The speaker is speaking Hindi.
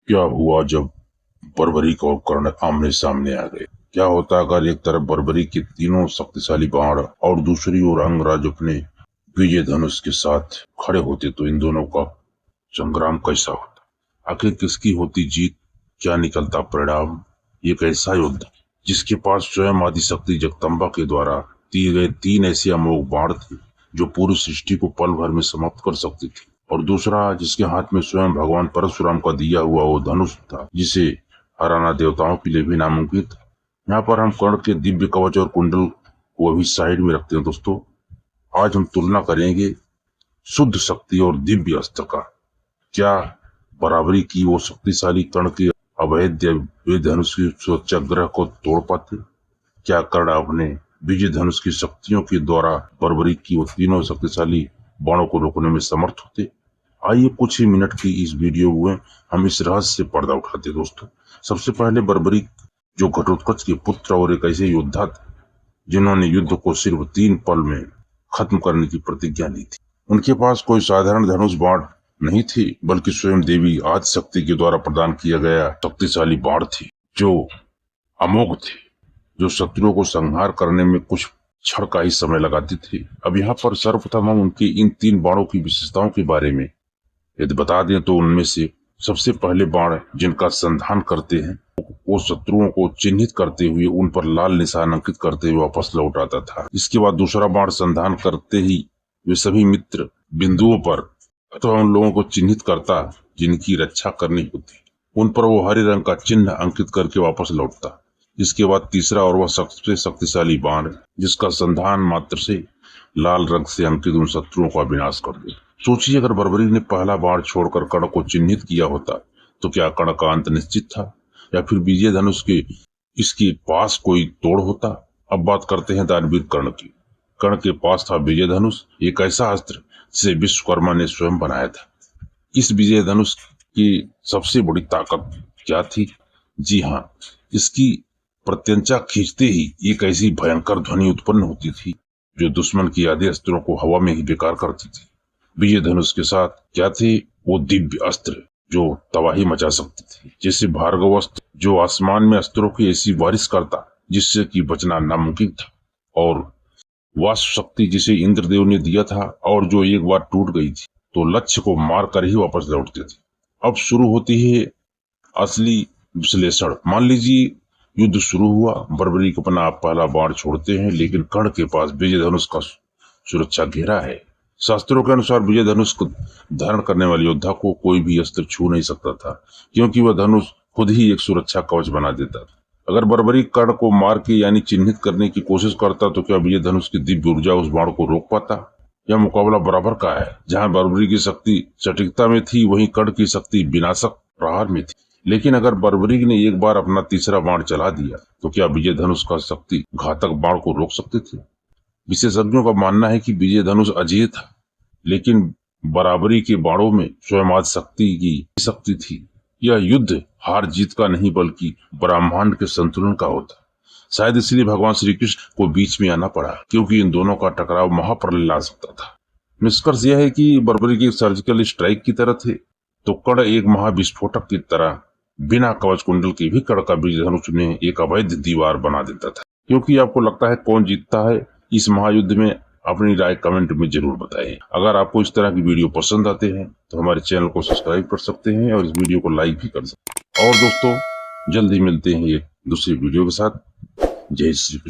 क्या हुआ जब बर्बरीक और कर्ण आमने सामने आ गए? क्या होता अगर एक तरफ बर्बरीक के तीनों शक्तिशाली बाण और दूसरी ओर अंगराज अपने विजय धनुष के साथ खड़े होते, तो इन दोनों का संग्राम कैसा होता? आखिर किसकी होती जीत? क्या निकलता परिणाम? एक ऐसा युद्ध जिसके पास स्वयं आदिशक्ति जगदम्बा के द्वारा दिए गए तीन ऐसे अमोघ बाण थे जो पूरी सृष्टि को पल भर में समाप्त कर सकती थी, और दूसरा जिसके हाथ में स्वयं भगवान परशुराम का दिया हुआ वो धनुष था जिसे हराना देवताओं के लिए भी नामुमकिन था। यहाँ पर हम कर्ण के दिव्य कवच और कुंडल को अभी साइड में रखते हैं दोस्तों। आज हम तुलना करेंगे शुद्ध शक्ति और दिव्य अस्त्र का। क्या बराबरी की वो शक्तिशाली कर्ण के अवैध दिव्य धनुष की सुरक्षा ग्रह को तोड़ पाते? क्या कर्ण अपने विजय धनुष की शक्तियों के द्वारा बर्बरीक की वो तीनों शक्तिशाली बाणों को रोकने में समर्थ होते? आइए कुछ ही मिनट की इस वीडियो में हम इस रहस्य से पर्दा उठाते दोस्तों। सबसे पहले बर्बरीक जो घटोत्कच के पुत्र और एक ऐसे योद्धा थे जिन्होंने युद्ध को सिर्फ 3 पल में खत्म करने की प्रतिज्ञा ली थी। उनके पास कोई साधारण धनुष बाण नहीं थी, बल्कि स्वयं देवी आदि शक्ति के द्वारा प्रदान किया गया शक्तिशाली बाण थी जो अमोघ थे, जो शत्रुओं को संहार करने में कुछ क्षण का ही समय लगाती थी। अब यहाँ पर सर्वप्रथम हम उनके इन 3 बाणों की विशेषताओं के बारे में यदि बता दें तो उनमें से सबसे पहले बाण जिनका संधान करते हैं वो शत्रुओं को चिन्हित करते हुए उन पर लाल निशान अंकित करते हुए वापस लौट आता था। इसके बाद दूसरा बाण संधान करते ही वे सभी मित्र बिंदुओं पर अथवा उन लोगों को चिन्हित करता जिनकी रक्षा करनी होती, उन पर वो हरे रंग का चिन्ह अंकित करके वापस लौटता। इसके बाद तीसरा और वह सबसे शक्तिशाली बाण जिसका संधान मात्र से लाल रंग से अंकित उन शत्रुओं का विनाश कर दे। सोचिए अगर बर्बरीक ने पहला बाण छोड़कर कर्ण को चिन्हित किया होता तो क्या कर्ण का अंत निश्चित था, या फिर विजय धनुष के इसके पास कोई तोड़ होता? अब बात करते हैं दानवीर कर्ण की। कर्ण के पास था विजय धनुष, एक ऐसा अस्त्र जिसे विश्वकर्मा ने स्वयं बनाया था। इस विजय धनुष की सबसे बड़ी ताकत क्या थी? जी हाँ, इसकी प्रत्यंचा खींचते ही एक ऐसी भयंकर ध्वनि उत्पन्न होती थी जो दुश्मन की आधे अस्त्रों को हवा में ही बेकार करती थी। विजय धनुष के साथ क्या थे? वो दिव्य अस्त्र जो तबाही मचा सकती थी, जैसे भार्गव अस्त्र जो आसमान में अस्त्रों की ऐसी बारिश करता जिससे कि बचना नामुमकिन था, और वाष्प शक्ति जिसे इंद्रदेव ने दिया था और जो एक बार टूट गई थी तो लक्ष्य को मार कर ही वापस लौटते थे। अब शुरू होती है असली विश्लेषण। मान लीजिए युद्ध शुरू हुआ, बर्बरीक अपना पहला बाण छोड़ते हैं, लेकिन कर्ण के पास विजय धनुष का सुरक्षा घेरा है। शास्त्रों के अनुसार विजय धनुष को धारण करने वाले योद्धा को कोई भी अस्त्र छू नहीं सकता था, क्योंकि वह धनुष खुद ही एक सुरक्षा कवच बना देता था। अगर बर्बरीक कर्ण को मार के यानी चिन्हित करने की कोशिश करता तो क्या विजय धनुष की दिव्य ऊर्जा उस बाण को रोक पाता? यह मुकाबला बराबर का है। जहाँ बर्बरीक की शक्ति सटीकता में थी, वहीं कर्ण की शक्ति विनाशक प्रहार में थी। लेकिन अगर बर्बरीक ने एक बार अपना तीसरा बाण चला दिया तो क्या विजय धनुष का शक्ति घातक बाण को रोक सकते थे? विशेषज्ञों का मानना है कि विजय धनुष अजेय था, लेकिन बराबरी के बाणों में स्वयं आदि शक्ति की शक्ति थी। यह युद्ध हार जीत का नहीं बल्कि ब्रह्मांड के संतुलन का होता। शायद इसलिए भगवान श्री कृष्ण को बीच में आना पड़ा, क्योंकि इन दोनों का टकराव महाप्रलय ला सकता था। निष्कर्ष यह है कि बर्बरीक एक सर्जिकल स्ट्राइक की तरह थे, तो कर्ण एक महाविस्फोटक की तरह बिना कवच कुंडल के भी कर्ण का विजय धनुष में एक अवैध दीवार बना देता था। क्योंकि आपको लगता है कौन जीतता है इस महायुद्ध में? अपनी राय कमेंट में जरूर बताएं। अगर आपको इस तरह की वीडियो पसंद आते हैं तो हमारे चैनल को सब्सक्राइब कर सकते हैं और इस वीडियो को लाइक भी कर सकते हैं। और दोस्तों, जल्द ही मिलते हैं एक दूसरी वीडियो के साथ। जय श्री कृष्ण।